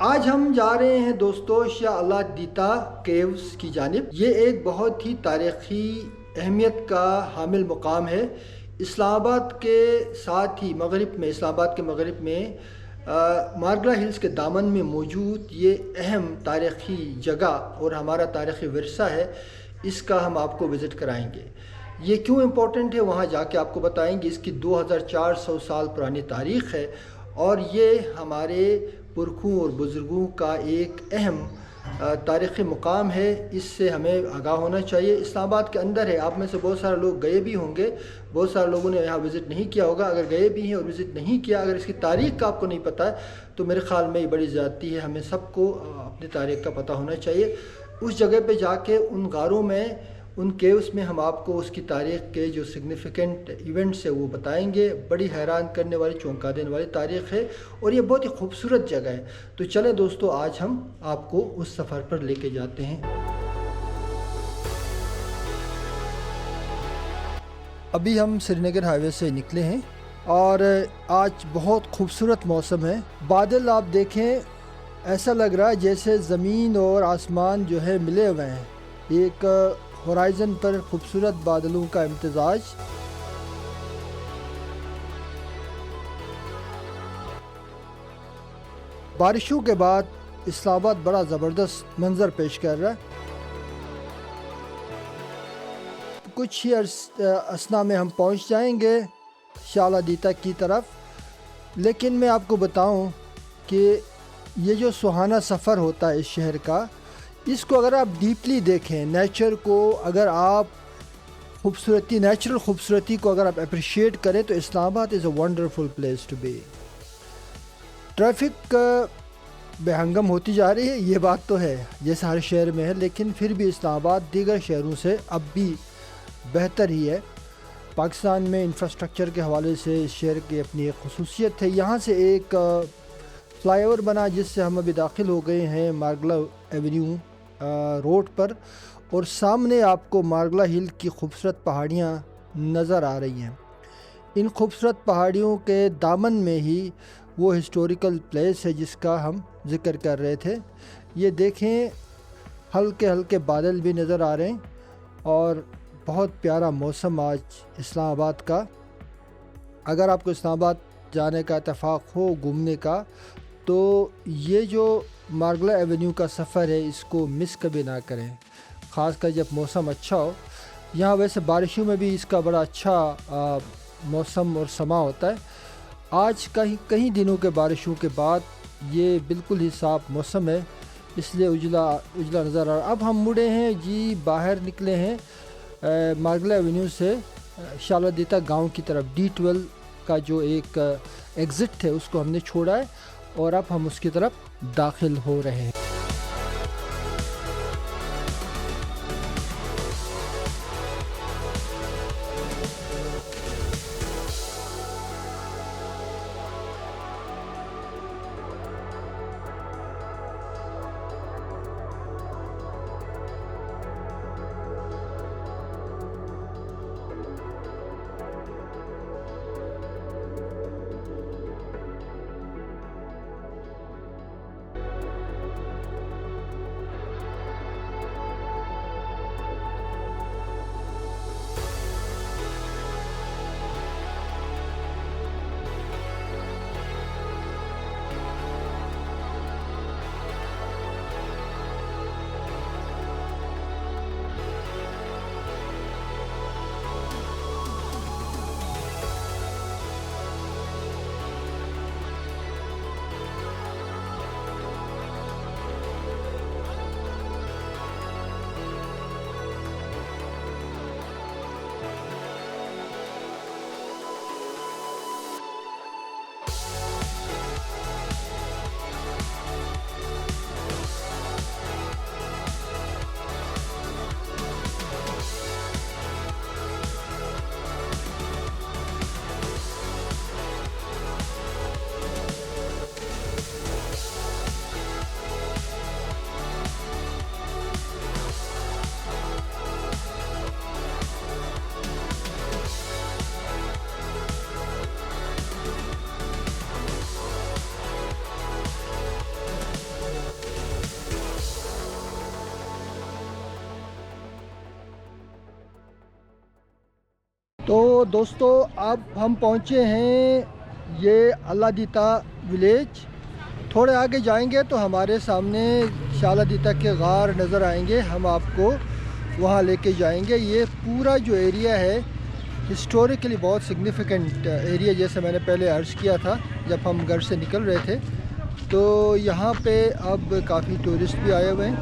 आज हम जा रहे हैं दोस्तों शाह अलादीता केव्स की जानिब। ये एक बहुत ही तारीख़ी अहमियत का हामिल मुकाम है। इस्लामाबाद के साथ ही मगरिब में, इस्लामाबाद के मगरिब में मारगला हिल्स के दामन में मौजूद ये अहम तारीख़ी जगह और हमारा तारीख़ी विरसा है। इसका हम आपको विज़िट कराएंगे। ये क्यों इम्पोर्टेंट है वहाँ जाके आपको बताएंगे। इसकी 2400 साल पुरानी तारीख़ है और ये हमारे पुरखों और बुज़ुर्गों का एक अहम तारीख़ी मुकाम है। इससे हमें आगाह होना चाहिए। इस्लामाबाद के अंदर है। आप में से बहुत सारे लोग गए भी होंगे, बहुत सारे लोगों ने यहाँ विज़िट नहीं किया होगा। अगर गए भी हैं और विज़िट नहीं किया, अगर इसकी तारीख़ का आपको नहीं पता है तो मेरे ख़्याल में ये बड़ी ज़्यादती है। हमें सबको अपनी तारीख़ का पता होना चाहिए। उस जगह पे जाके उन गारों में, उन केव्स में हम आपको उसकी तारीख़ के जो सिग्निफिकेंट इवेंट्स है वो बताएंगे। बड़ी हैरान करने वाली, चौंका देने वाली तारीख़ है और ये बहुत ही खूबसूरत जगह है। तो चलें दोस्तों, आज हम आपको उस सफ़र पर लेके जाते हैं। अभी हम श्रीनगर हाईवे से निकले हैं और आज बहुत खूबसूरत मौसम है। बादल आप देखें, ऐसा लग रहा है जैसे ज़मीन और आसमान जो है मिले हुए हैं। एक होराइज़न पर खूबसूरत बादलों का इम्तिजाज। बारिशों के बाद इस्लामाबाद बड़ा ज़बरदस्त मंज़र पेश कर रहा है। कुछ ही असना में हम पहुंच जाएंगे शाह अलादीता की तरफ। लेकिन मैं आपको बताऊं कि ये जो सुहाना सफ़र होता है इस शहर का, इसको अगर आप डीपली देखें, नेचर को अगर आप नेचुरल खूबसूरती को अगर आप अप्रिशिएट करें तो Islamabad is a wonderful place to be. Traffic बेहंगम होती जा रही है, ये बात तो है, जैसे हर शहर में है, लेकिन फिर भी इस्लामाबाद दीगर शहरों से अब भी बेहतर ही है। पाकिस्तान में इंफ्रास्ट्रक्चर के हवाले से इस शहर की अपनी एक खुसूसियत है। यहाँ से एक फ्लाईओवर बना जिससे हम अभी दाखिल हो गए हैं मारगला एवेन्यू रोड पर, और सामने आपको मारगला हिल की खूबसूरत पहाड़ियाँ नज़र आ रही हैं। इन खूबसूरत पहाड़ियों के दामन में ही वो हिस्टोरिकल प्लेस है जिसका हम जिक्र कर रहे थे। ये देखें, हल्के हल्के बादल भी नज़र आ रहे हैं और बहुत प्यारा मौसम आज इस्लामाबाद का। अगर आपको इस्लामाबाद जाने का इत्तेफाक हो घूमने का, तो ये जो मारगला एवेन्यू का सफ़र है इसको मिस कभी ना करें, ख़ासकर जब मौसम अच्छा हो। यहाँ वैसे बारिशों में भी इसका बड़ा अच्छा मौसम और समा होता है। आज कई दिनों के बारिशों के बाद ये बिल्कुल ही साफ़ मौसम है, इसलिए उजला उजला नज़र आ रहा। अब हम मुड़े हैं जी, बाहर निकले हैं मारगला एवेन्यू से शाह अलादीता गाँव की तरफ। D12 का जो एक एग्ज़िट है उसको हमने छोड़ा है और अब हम उसकी तरफ दाखिल हो रहे हैं। तो दोस्तों अब हम पहुँचे हैं ये अल्लादीता विलेज। थोड़े आगे जाएंगे तो हमारे सामने शालादीता के गार नज़र आएंगे, हम आपको वहाँ लेके जाएंगे। ये पूरा जो एरिया है हिस्टोरिकली बहुत सिग्निफिकेंट एरिया, जैसे मैंने पहले अर्ज़ किया था जब हम घर से निकल रहे थे। तो यहाँ पे अब काफ़ी टूरिस्ट भी आए हुए हैं,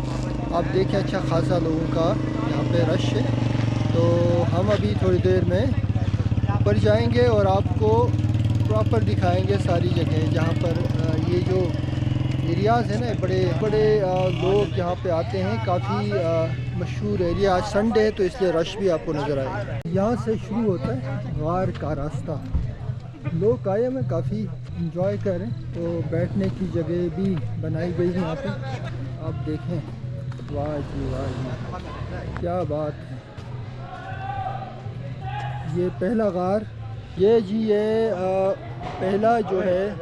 आप देखें अच्छा खासा लोगों का यहाँ पे रश है। तो हम अभी थोड़ी देर में ऊपर जाएंगे और आपको प्रॉपर दिखाएंगे सारी जगह जहाँ पर ये जो एरियाज़ है ना, बड़े बड़े लोग यहाँ पे आते हैं। काफ़ी मशहूर एरिया, आज संडे है तो इसलिए रश भी आपको नज़र आएगा। यहाँ से शुरू होता है गार का रास्ता। लोग आए में काफ़ी इंजॉय करें, तो बैठने की जगह भी बनाई गई है यहाँ पे। आप देखें, वाह जी वाह जी, क्या बात है। ये पहला गार, ये जी ये पहला जो है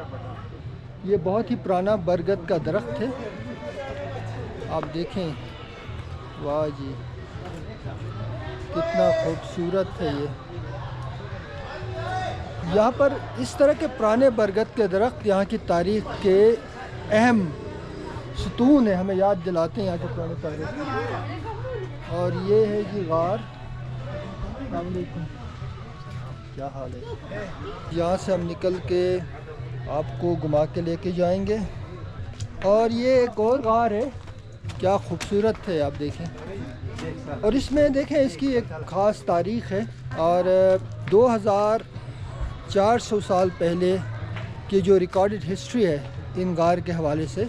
ये बहुत ही पुराना बरगद का दरख्त है। आप देखें, वाह जी कितना खूबसूरत है ये। यहाँ पर इस तरह के पुराने बरगद के दरख्त यहाँ की तारीख़ के अहम सतून है, हमें याद दिलाते हैं यहाँ के पुराने बरगद। और ये है जी गार। अस्सलाम वालेकुम, क्या हाल है। यहाँ से हम निकल के आपको घुमा के लेके जाएंगे। और ये एक और गार है, क्या खूबसूरत है, आप देखें। और इसमें देखें इसकी एक ख़ास तारीख़ है। और 2400 साल पहले की जो रिकॉर्डेड हिस्ट्री है इन गार के हवाले से,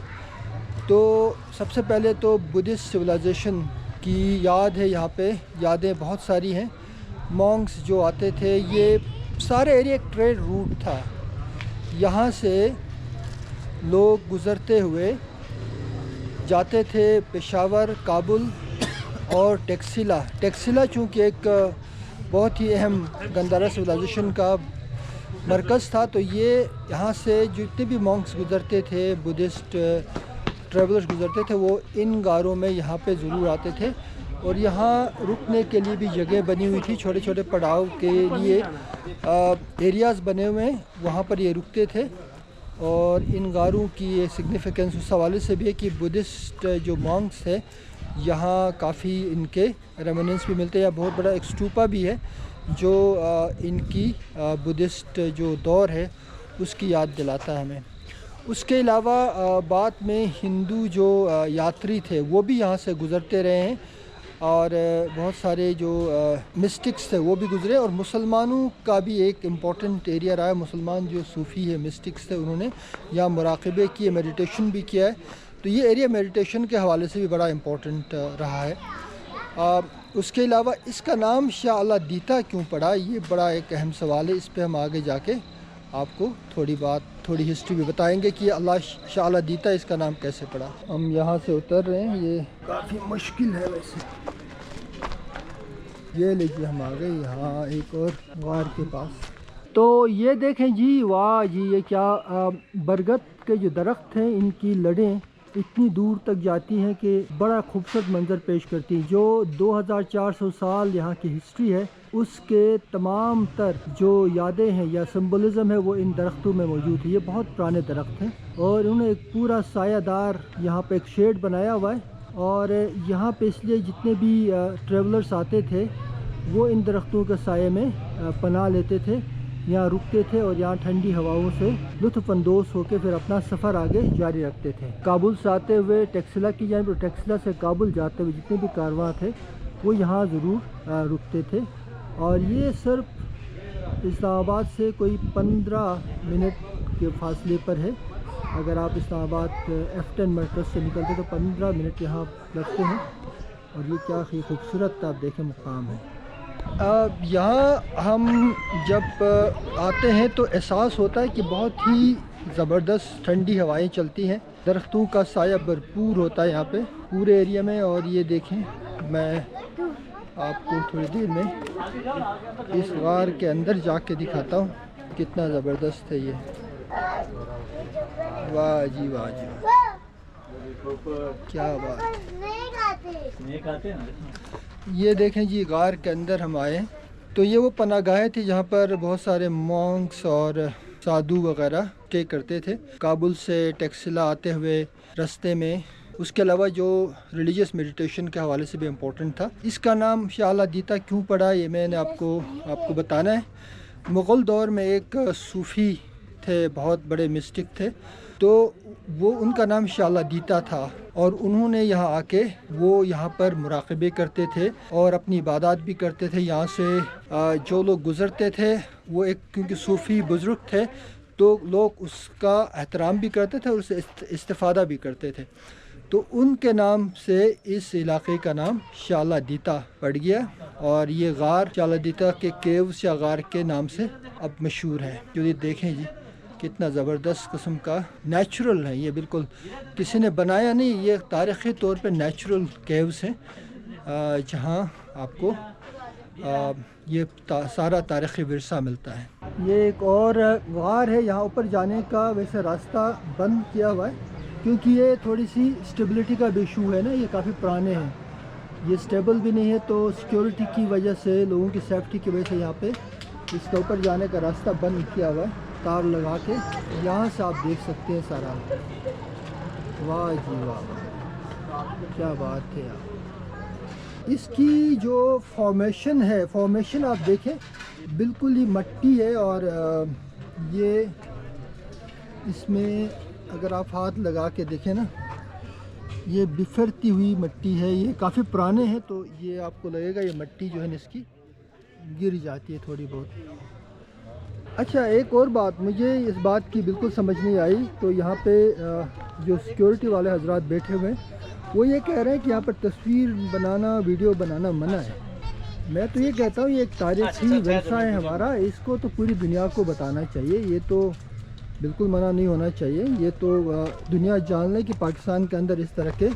तो सबसे पहले तो बुद्धिस्ट सिविलाइजेशन की याद है। यहाँ पे यादें बहुत सारी हैं। मॉन्क्स जो आते थे, ये सारे एरिया एक ट्रेड रूट था। यहाँ से लोग गुज़रते हुए जाते थे पेशावर, काबुल और टेक्सिला चूँकि एक बहुत ही अहम गंधारा सिविलाइजेशन का मरकज़ था, तो ये यहाँ से जितने भी मॉन्क्स गुज़रते थे, बुद्धिस्ट ट्रैवलर्स गुज़रते थे, वो इन गारों में यहाँ पे ज़रूर आते थे। और यहाँ रुकने के लिए भी जगह बनी हुई थी, छोटे छोटे पड़ाव के लिए एरियाज़ बने हुए हैं, वहाँ पर ये रुकते थे। और इन गारों की ये सिग्निफिकेंस उस हवाले से भी है कि बुद्धिस्ट जो मॉन्क्स है यहाँ काफ़ी इनके रेमिनेंस भी मिलते हैं। यहाँ बहुत बड़ा एक स्तूपा भी है जो इनकी बुद्धिस्ट जो दौर है उसकी याद दिलाता है हमें। उसके अलावा बाद में हिंदू जो यात्री थे वो भी यहाँ से गुज़रते रहे हैं, और बहुत सारे जो मिस्टिक्स थे वो भी गुज़रे। और मुसलमानों का भी एक इम्पॉर्टेंट एरिया रहा है। मुसलमान जो सूफ़ी है, मिस्टिक्स थे, उन्होंने यहाँ मुराक़बे किए, मेडिटेशन भी किया है। तो ये एरिया मेडिटेशन के हवाले से भी बड़ा इम्पॉर्टेंट रहा है। उसके अलावा इसका नाम शाह अल्लादीता क्यों पड़ा, ये बड़ा एक अहम सवाल है। इस पर हम आगे जाके आपको थोड़ी हिस्ट्री भी बताएंगे कि शाह अल्लादीता इसका नाम कैसे पड़ा। हम यहाँ से उतर रहे हैं, ये काफ़ी मुश्किल है वैसे। ये लीजिए हम आ गए यहाँ एक और गार के पास। तो ये देखें जी, वाह जी, ये क्या बरगद के जो दरख्त हैं इनकी लड़ें इतनी दूर तक जाती हैं कि बड़ा खूबसूरत मंजर पेश करती हैं। जो 2400 साल यहाँ की हिस्ट्री है उसके तमाम तर जो यादें हैं या सिंबलिज़म है वो इन दरख्तों में मौजूद है। ये बहुत पुराने दरख्त हैं और उन्होंने एक पूरा सायादार यहाँ पे एक शेड बनाया हुआ है। और यहाँ पे इसलिए जितने भी ट्रेवलर्स आते थे वो इन दरख्तों के साये में पनाह लेते थे, यहाँ रुकते थे और यहाँ ठंडी हवाओं से लुत्फ़अंदोज़ होकर फिर अपना सफ़र आगे जारी रखते थे। काबुल से आते हुए टेक्सिला की जानिब और टेक्सिला से काबुल जाते हुए जितने भी कारवां थे वो यहाँ ज़रूर रुकते थे। और ये सिर्फ इस्लामाबाद से कोई 15 मिनट के फासले पर है। अगर आप इस्लामाबाद F10 मरकज़ से निकलते तो 15 मिनट यहाँ लगते हैं। और ये क्या खूबसूरत आप देखें मुकाम है। यहाँ हम जब आते हैं तो एहसास होता है कि बहुत ही ज़बरदस्त ठंडी हवाएं चलती हैं। दरख्तों का साया भरपूर होता है यहाँ पे पूरे एरिया में। और ये देखें, मैं आपको थोड़ी देर में इस गार के अंदर जाके दिखाता हूँ कितना ज़बरदस्त है ये। वाह जी वाह जी, क्या बात। ये देखें जी, गार के अंदर हम आए तो ये वो पनाहगाहें थी जहाँ पर बहुत सारे मॉन्क्स और साधु वगैरह स्टे करते थे, काबुल से टैक्सिला आते हुए रास्ते में। उसके अलावा जो रिलीजियस मेडिटेशन के हवाले से भी इम्पोर्टेंट था। इसका नाम शाह अल-आदीता क्यों पड़ा ये मैंने आपको बताना है। मुग़ल दौर में एक सूफ़ी थे, बहुत बड़े मिस्टिक थे, तो वो उनका नाम शाह अल-आदीता था और उन्होंने यहाँ आके वो यहाँ पर मुराक़बे करते थे और अपनी इबादत भी करते थे। यहाँ से जो लोग गुज़रते थे वो एक क्योंकि सूफ़ी बुज़ुर्ग थे तो लोग उसका एहतराम भी करते थे और उससे इस्तिफ़ादा भी करते थे। तो उनके नाम से इस इलाके का नाम शाह अल-आदीता पड़ गया और ये गार शाह अल-आदीता के केव्स या गार के नाम से अब मशहूर है। जो ये देखें जी कितना ज़बरदस्त किस्म का नेचुरल है, ये बिल्कुल किसी ने बनाया नहीं, ये तारीख़ी तौर पे नेचुरल केव्स हैं जहाँ आपको ये सारा तारीख़ी विरसा मिलता है। ये एक और गार है, यहाँ ऊपर जाने का वैसे रास्ता बंद किया हुआ है क्योंकि ये थोड़ी सी स्टेबिलिटी का भी इशू है ना, ये काफ़ी पुराने हैं, ये स्टेबल भी नहीं है, तो सिक्योरिटी की वजह से, लोगों की सेफ्टी की वजह से यहाँ पे इसके ऊपर जाने का रास्ता बंद किया हुआ है तार लगा के। यहाँ से आप देख सकते हैं सारा। वाह जी वाह, क्या बात है यार। इसकी जो फॉर्मेशन है, फॉर्मेशन आप देखें बिल्कुल ही मट्टी है और ये इसमें अगर आप हाथ लगा के देखें ना, ये बिखरती हुई मिट्टी है, ये काफ़ी पुराने हैं, तो ये आपको लगेगा ये मिट्टी जो है इसकी गिर जाती है थोड़ी बहुत। अच्छा, एक और बात मुझे इस बात की बिल्कुल समझ नहीं आई, तो यहाँ पे जो सिक्योरिटी वाले हजरात बैठे हुए हैं वो ये कह रहे हैं कि यहाँ पर तस्वीर बनाना, वीडियो बनाना मना है। मैं तो ये कहता हूँ ये एक तारीख़ी विरसा है हमारा, इसको तो पूरी दुनिया को बताना चाहिए, ये तो बिल्कुल मना नहीं होना चाहिए। ये तो दुनिया जान ले कि पाकिस्तान के अंदर इस तरह के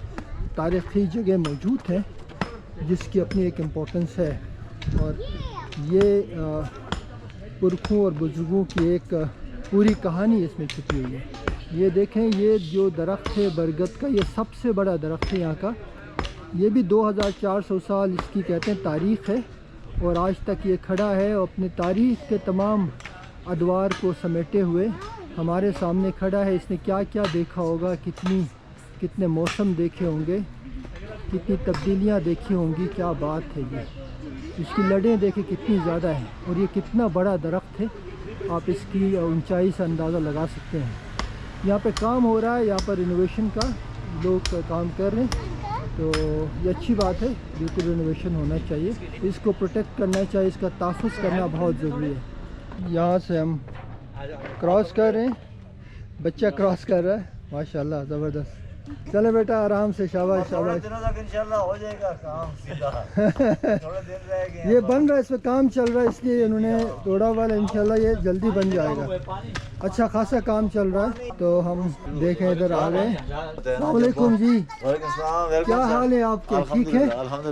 तारीख़ी जगह मौजूद हैं जिसकी अपनी एक इम्पोर्टेंस है और ये पुरखों और बुजुर्गों की एक पूरी कहानी इसमें छुपी हुई है। ये देखें, ये जो दरख्त है बरगद का, ये सबसे बड़ा दरख्त है यहाँ का, ये भी 2400 साल इसकी कहते हैं तारीख़ है और आज तक ये खड़ा है और अपने तारीख़ के तमाम अदवार को समेटे हुए हमारे सामने खड़ा है। इसने क्या क्या देखा होगा, कितने मौसम देखे होंगे, कितनी तब्दीलियाँ देखी होंगी, क्या बात है। ये इसकी लड़ें देखें कितनी ज़्यादा हैं और ये कितना बड़ा दरख्त है, आप इसकी ऊंचाई से अंदाज़ा लगा सकते हैं। यहाँ पे काम हो रहा है, यहाँ पर रिनोवेशन का लोग काम कर रहे हैं, तो ये अच्छी बात है, बिल्कुल रिनोवेशन होना चाहिए, इसको प्रोटेक्ट करना चाहिए, इसका तहफ़्फ़ुज़ करना बहुत ज़रूरी है। यहाँ से हम क्रॉस कर रहे हैं, बच्चा क्रॉस कर रहा है, माशाल्लाह ज़बरदस्त। चले बेटा आराम से, शाबाश शाबाश। इंशाल्लाह हो जाएगा काम सीधा। थोड़े दिन रह गए, ये बन रहा है, इसमें काम चल रहा है इसलिए उन्होंने तोड़ा हुआ, इंशाल्लाह ये जल्दी बन जाएगा। अच्छा खासा काम चल रहा है, तो हम देखें इधर आ गए। अस्सलाम वालेकुम जी, क्या हाल है आपके? ठीक है,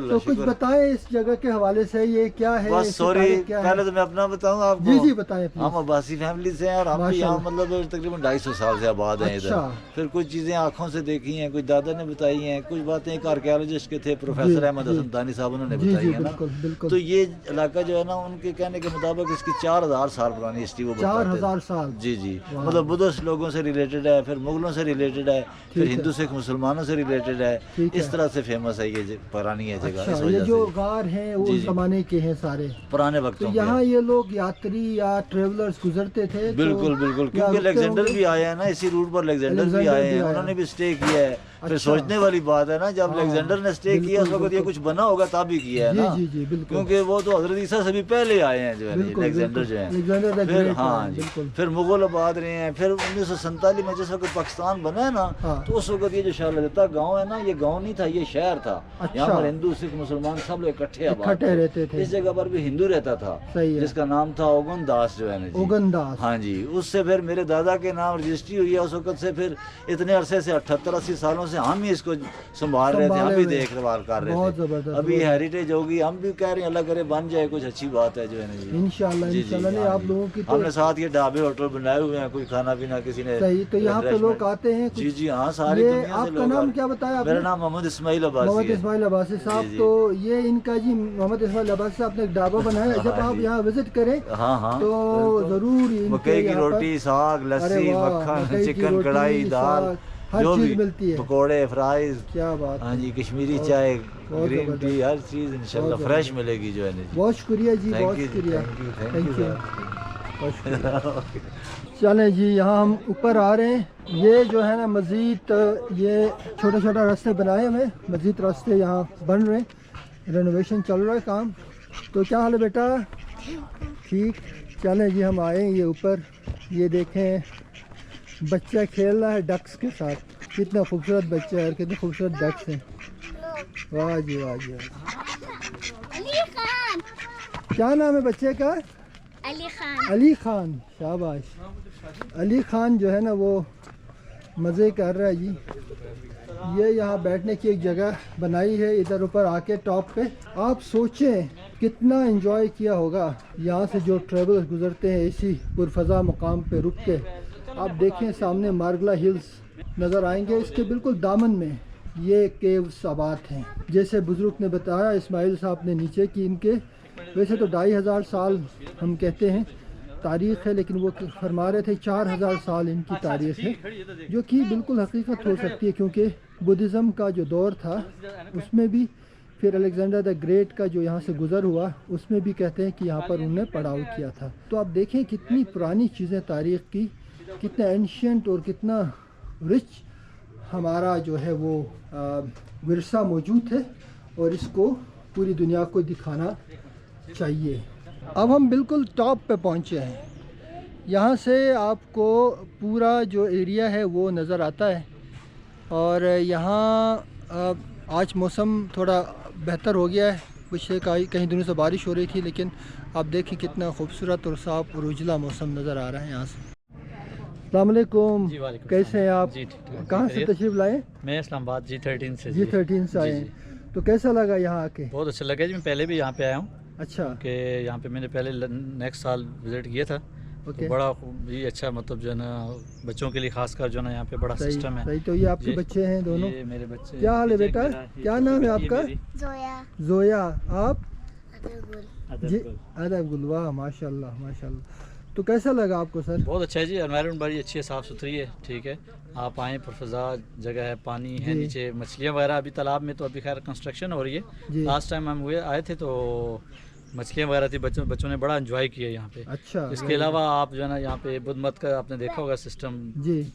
तो कुछ बताएं इस जगह के हवाले से, ये क्या है? बस सॉरी, पहले तो मैं अपना बताऊं आपको। जी जी बताएं। हम अब्बासी फैमिली से हैं और हम यहाँ मतलब तकरीबन 250 साल से आबाद हैं इधर। फिर कुछ चीज़ें आँखों से देखी हैं, कुछ दादा ने बताई हैं, कुछ बातें एक आर्कियोलॉजिस्ट के थे प्रोफेसर अहमद हसन दानी साहब, उन्होंने बताई है ना। तो ये इलाका जो है ना, उनके कहने के मुताबिक इसकी 4000 साल पुरानी हिस्ट्री वो 4000 साल। जी जी, मतलब बुद्धिस्ट लोगों से रिलेटेड है, फिर मुगलों से रिलेटेड है, फिर हिंदू सिख मुसलमानों से रिलेटेड है, इस तरह से फेमस है ये पुरानी है जगह। अच्छा, ये जो गार हैं वो उस जमाने के हैं सारे, पुराने वक्त। तो यहाँ ये लोग यात्री या ट्रेवलर्स गुजरते थे। बिल्कुल बिल्कुल, क्योंकि अलेक्जेंडर भी आए हैं ना इसी रूट पर, अलेक्जेंडर भी आए हैं, उन्होंने भी स्टे किया है। फिर सोचने वाली बात है ना, जब अलेक्जेंडर ने स्टे किया उस वक्त ये कुछ बना होगा तब भी किया है ना। जी जी बिल्कुल, क्योंकि वो तो हज़रत ईसा से भी पहले आए हैं जो है अलेक्जेंडर जो है। फिर हाँ जी, फिर मुगल आबाद रहे हैं। फिर 1947 में जिस वक्त पाकिस्तान बना है ना, तो उस वक्त ये जो शाह अल-आदीता गाँव है ना, ये गाँव नहीं था, ये शहर था। यहाँ पर हिंदू सिख मुसलमान सब लोग इकट्ठे रहते थे। इस जगह पर भी हिंदू रहता था जिसका नाम था ओगन दास जो है ना, ओगन दास। हाँ जी, उससे फिर मेरे दादा के नाम रजिस्ट्री हुई है उस वक्त से। फिर इतने अरसे से 78-80 सालों से हम ही इसको संभाल रहे थे, हम भी देखभाल कर रहे थे। अभी हेरिटेज होगी, हम भी कह रहे हैं अल्लाह करे बन जाए, कुछ अच्छी बात है जो है ना जी। इंशाल्लाह इंशाल्लाह। नहीं आप लोगों की हमने साथ ये ढाबे होटल बनाए हुए हैं, कोई खाना पीना किसी ने। सही, तो यहाँ पे लोग आते हैं। जी जी हाँ, सारी दुनिया से आपका नाम क्या बताया? मेरा नाम मोहम्मद इस्माइल अब्बासी। मोहम्मद इस्माइल अब्बासी साहब। तो ये इनका जी मोहम्मद इस्माइल अब्बासी साहब ने एक ढाबा बनाया। जब आप यहाँ विजिट करें तो जरूर मकई की रोटी, साग, लस्सी, मक्खन, चिकन, कढ़ाई, दाल, हर चीज मिलती है, पकोड़े, फ्राइज। क्या बात। हाँ जी, कश्मीरी चाय, ग्रीन टी, हर चीज इंशाल्लाह फ्रेश मिलेगी जो है ना। बहुत शुक्रिया जी, बहुत शुक्रिया, थैंक यू। चलें जी, यहाँ हम ऊपर आ रहे हैं। ये जो है ना मस्जिद, ये छोटा छोटा रास्ते बनाए हुए, मस्जिद रास्ते यहाँ बन रहे हैं, रेनोवेशन चल रहा है काम। तो क्या हाल है बेटा? ठीक। चलें जी, हम आए ये ऊपर, ये देखें बच्चा खेल रहा है डक्स के साथ। कितना खूबसूरत बच्चा है और कितने खूबसूरत डक्स हैं। वाह जी वाह जी। अली खान। क्या नाम है बच्चे का? अली खान। अली खान, शाबाश। अली खान जो है ना वो मज़े कर रहा है जी। ये यहाँ बैठने की एक जगह बनाई है इधर ऊपर आके टॉप पे। आप सोचें कितना एंजॉय किया होगा यहाँ से जो ट्रेवल गुजरते हैं इसी पुरफजा मुकाम पे रुक के। आप देखें सामने मार्गला हिल्स नज़र आएंगे, इसके बिल्कुल दामन में ये केव्स आबाद हैं। जैसे बुज़ुर्ग ने बताया, इस्माइल साहब ने नीचे की, इनके वैसे तो 2500 साल हम कहते हैं तारीख़ है, लेकिन वो फरमा रहे थे 4000 साल इनकी तारीख़ है, जो कि बिल्कुल हकीकत हो सकती है, क्योंकि बुद्धिज़्म का जो दौर था उसमें भी, फिर अलेक्जेंडर द ग्रेट का जो यहाँ से गुज़र हुआ उसमें भी कहते हैं कि यहाँ पर उन्होंने पड़ाव किया था। तो आप देखें कितनी पुरानी चीज़ें तारीख़ की, कितना एंशियंट और कितना रिच हमारा जो है वो विरसा मौजूद है, और इसको पूरी दुनिया को दिखाना चाहिए। अब हम बिल्कुल टॉप पे पहुँचे हैं। यहाँ से आपको पूरा जो एरिया है वो नज़र आता है, और यहाँ आज मौसम थोड़ा बेहतर हो गया है। पिछले कई दिनों से बारिश हो रही थी, लेकिन आप देखें कितना खूबसूरत और साफ़ और उजला मौसम नज़र आ रहा है यहाँ से। अस्सलाम वालेकुम, कैसे हैं आप? कहाँ से तशरीफ़ लाए? मैं इस्लामाबाद G13 से। G13 से आए हैं। तो कैसा लगा यहाँ आके? बहुत अच्छा लगा जी, मैं पहले भी यहाँ पे आया हूँ। अच्छा। कि यहाँ पे मैंने पहले नेक्स्ट साल विज़िट किया था। तो बड़ा ये अच्छा, मतलब जो है ना बच्चों के लिए खासकर जो है ना यहाँ पे बड़ा सिस्टम है। सही। तो ये आपके बच्चे हैं दोनों? ये मेरे बच्चे। क्या हाल है बेटा? क्या नाम है आपका? जोया। जोया। आप? अदब गुल। वाह माशाल्लाह माशाल्लाह। तो कैसा लगा आपको सर? बहुत अच्छा है जी, एनवायरनमेंट बड़ी अच्छी है, साफ़ सुथरी है। ठीक है, आप आएँ, पुरफज़ा जगह है, पानी है नीचे, मछलियाँ वगैरह अभी तालाब में तो अभी खैर कंस्ट्रक्शन हो रही है। लास्ट टाइम हम आए थे तो मछलियाँ वगैरह थी, बच्चों ने बड़ा एंजॉय किया यहाँ पे। अच्छा। इसके अलावा आप जो है ना यहाँ पे बुद्ध मत का आपने देखा होगा सिस्टम,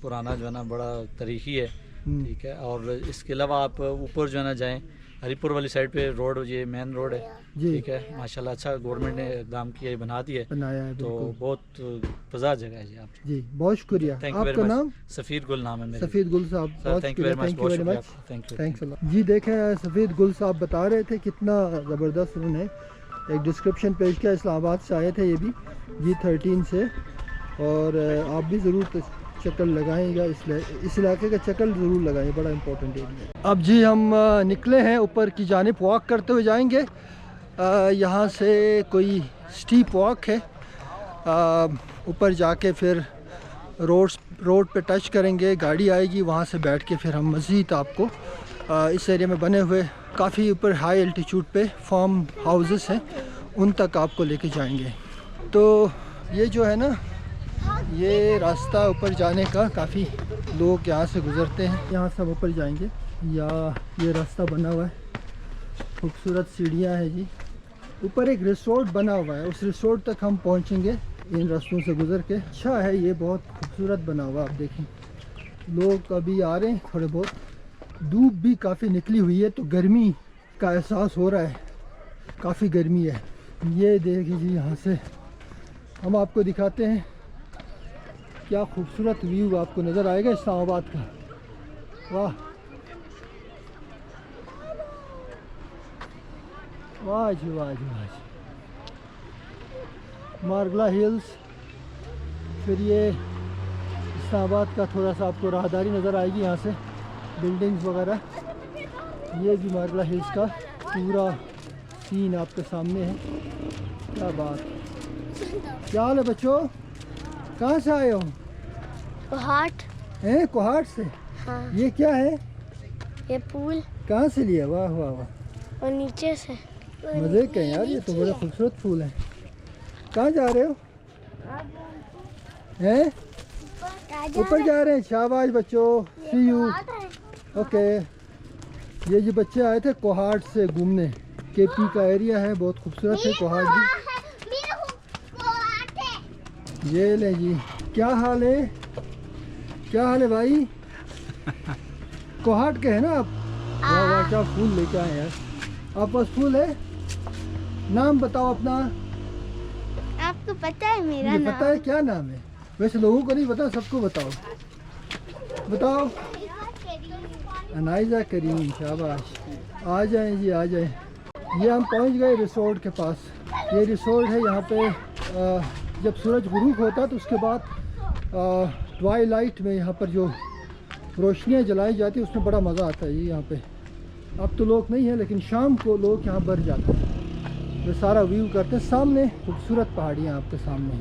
पुराना जो है ना बड़ा तरीक़ी है। ठीक है, और इसके अलावा आप ऊपर जो है ना जाएँ, हरीपुर वाली साइड पे रोड, ये मेन रोड है। ठीक है, माशाल्लाह अच्छा गवर्नमेंट ने इकदाम किया है, बनाया है, तो बहुत फजा जगह है जी। आप जी बहुत शुक्रिया। आपका नाम? सफ़ीद गुल नाम है मेरा। सफ़ीद गुल साहब, thank you very much. Thanks जी। देखें सफ़ीद गुल साहब बता रहे थे कितना ज़बरदस्त उन्होंने एक डिस्क्रिप्शन पेश किया। इस्लामाबाद से आए थे ये भी, G13 से, और आप भी ज़रूर चक्कर लगाएंगा, इस इलाके का चक्कर ज़रूर लगाएं, बड़ा इम्पोर्टेंट एरिया। अब जी हम निकले हैं ऊपर की जानिब, वॉक करते हुए जाएंगे। यहाँ से कोई स्टीप वॉक है, ऊपर जाके फिर रोड पे टच करेंगे, गाड़ी आएगी, वहाँ से बैठ के फिर हम मज़ीद आपको इस एरिया में बने हुए काफ़ी ऊपर हाई एल्टीट्यूड पे फार्म हाउसेस हैं, उन तक आपको लेके जाएंगे। तो ये जो है ना, ये रास्ता ऊपर जाने का काफ़ी लोग यहाँ से गुज़रते हैं, यहाँ सब ऊपर जाएंगे। या ये रास्ता बना हुआ है, खूबसूरत सीढ़ियाँ हैं जी। ऊपर एक रिसोर्ट बना हुआ है, उस रिसोर्ट तक हम पहुँचेंगे इन रास्तों से गुज़र के। अच्छा है, ये बहुत खूबसूरत बना हुआ, आप देखें लोग अभी आ रहे हैं थोड़े बहुत। धूप भी काफ़ी निकली हुई है, तो गर्मी का एहसास हो रहा है, काफ़ी गर्मी है। ये देखिए जी, यहाँ से हम आपको दिखाते हैं, क्या खूबसूरत व्यू आपको नज़र आएगा इस्लामाबाद का। वाह वाह जी वाह जी वाह जी। मार्गला हिल्स, फिर ये इस्लामाबाद का थोड़ा सा आपको राहदारी नज़र आएगी यहाँ से, बिल्डिंग्स वगैरह। ये भी मारला हिल्स का पूरा सीन आपके सामने है। क्या बात, क्या हाल है बच्चों, कहाँ से आए हो? कोहाट। हैं कोहाट से? हाँ। ये क्या है? ये पुल। कहाँ से लिया? वाह वाह वाह, और नीचे से। मज़े के यार, ये तो बड़े खूबसूरत फूल हैं। कहाँ जा रहे हो? हैं ऊपर जा रहे हैं। शाबाश बच्चों, सी यू। ओके, ये जो बच्चे आए थे कोहाट से घूमने, केपी का एरिया है, बहुत खूबसूरत है कोहाट भी। ये ले जी, क्या हाल है? क्या हाल है भाई? कोहाट के है ना आप? वाह वाह, क्या फूल लेके आए यार। आप पास फूल है? नाम बताओ अपना। आपको पता है मेरा ये नाम? पता है, क्या नाम है? वैसे लोगों को नहीं पता, सबको बताओ। बताओ। अनाइजा करीम, शाबाश। आ जाएं जी, आ जाएं। ये हम पहुंच गए रिसोर्ट के पास। ये रिसोर्ट है, यहाँ पे जब सूरज गुरूब होता तो उसके बाद ट्वाइलाइट में यहाँ पर जो रोशनियाँ जलाई जाती है उसमें बड़ा मज़ा आता है। ये यहाँ पे अब तो लोग नहीं है, लेकिन शाम को लोग यहाँ भर जाते हैं। वे सारा व्यू करते हैं। सामने खूबसूरत पहाड़ियाँ आपके सामने।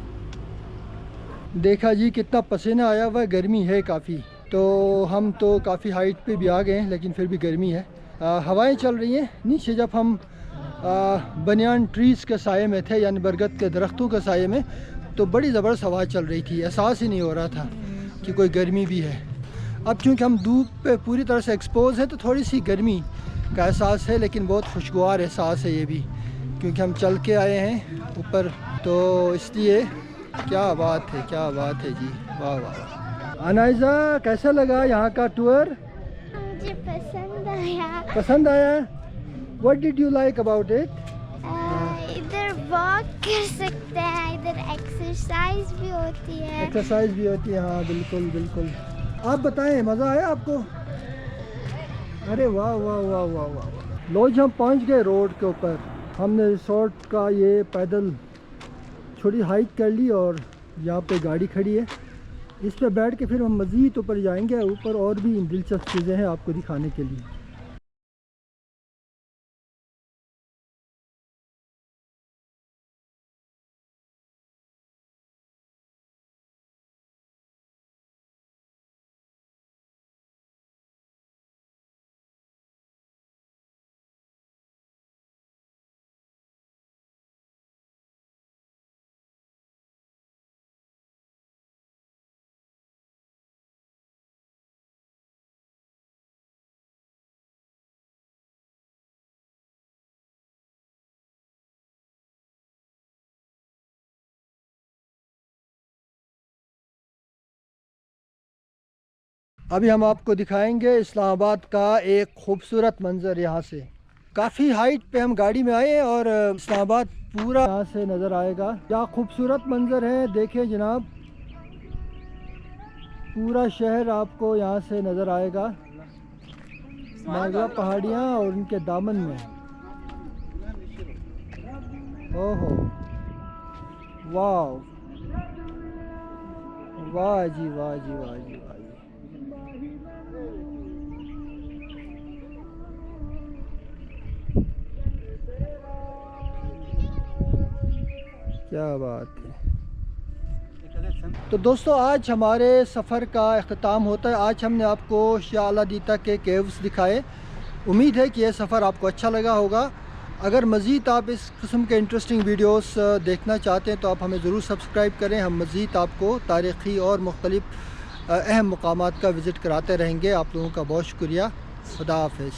देखा जी कितना पसीना आया हुआ है, गर्मी है काफ़ी। तो हम तो काफ़ी हाइट पे भी आ गए हैं, लेकिन फिर भी गर्मी है। हवाएं चल रही हैं नीचे। जब हम बनियान ट्रीज़ के साये में थे, यानी बरगद के दरख्तों के साये में, तो बड़ी ज़बरदस्त हवा चल रही थी। एहसास ही नहीं हो रहा था कि कोई गर्मी भी है। अब चूँकि हम धूप पे पूरी तरह से एक्सपोज हैं तो थोड़ी सी गर्मी का एहसास है, लेकिन बहुत खुशगवार एहसास है ये भी, क्योंकि हम चल के आए हैं ऊपर, तो इसलिए क्या बात है, क्या बात है जी। वाह वाह। अनाइजा, कैसा लगा यहाँ का टूर? मुझे पसंद आया। पसंद आया? What did you like about it? इधर वॉक कर सकते हैं, इधर एक्सरसाइज भी होती है। एक्सरसाइज भी होती है, हाँ बिल्कुल बिल्कुल। आप बताएं, मज़ा आया आपको? अरे वाह वाह वाह वाह वाह। लो जी, हम पहुँच गए रोड के ऊपर। हमने रिसोर्ट का ये पैदल थोड़ी हाइक कर ली और यहाँ पे गाड़ी खड़ी है। इस पर बैठ के फिर हम मज़ीद ऊपर जाएंगे। ऊपर और भी दिलचस्प चीज़ें हैं आपको दिखाने के लिए। अभी हम आपको दिखाएंगे इस्लामाबाद का एक खूबसूरत मंज़र। यहाँ से काफ़ी हाइट पे हम गाड़ी में आए हैं और इस्लामाबाद पूरा यहाँ से नज़र आएगा। क्या खूबसूरत मंज़र है, देखिए जनाब। पूरा शहर आपको यहाँ से नज़र आएगा, नागला पहाड़ियाँ और उनके दामन में। ओहो वाह, वाह जी वाह जी वाह जी वाह जी। क्या बात है। तो दोस्तों, आज हमारे सफ़र का अख्ताम होता है। आज हमने आपको शाह अलादीता के केव्स दिखाए। उम्मीद है कि यह सफ़र आपको अच्छा लगा होगा। अगर मज़ीद आप इस किस्म के इंटरेस्टिंग वीडियोस देखना चाहते हैं तो आप हमें ज़रूर सब्सक्राइब करें। हम मज़ीद आपको तारीख़ी और मुख्तलिफ़ अहम मक़ामात का विज़िट कराते रहेंगे। आप लोगों का बहुत शुक्रिया। खुदा हाफ़िज़।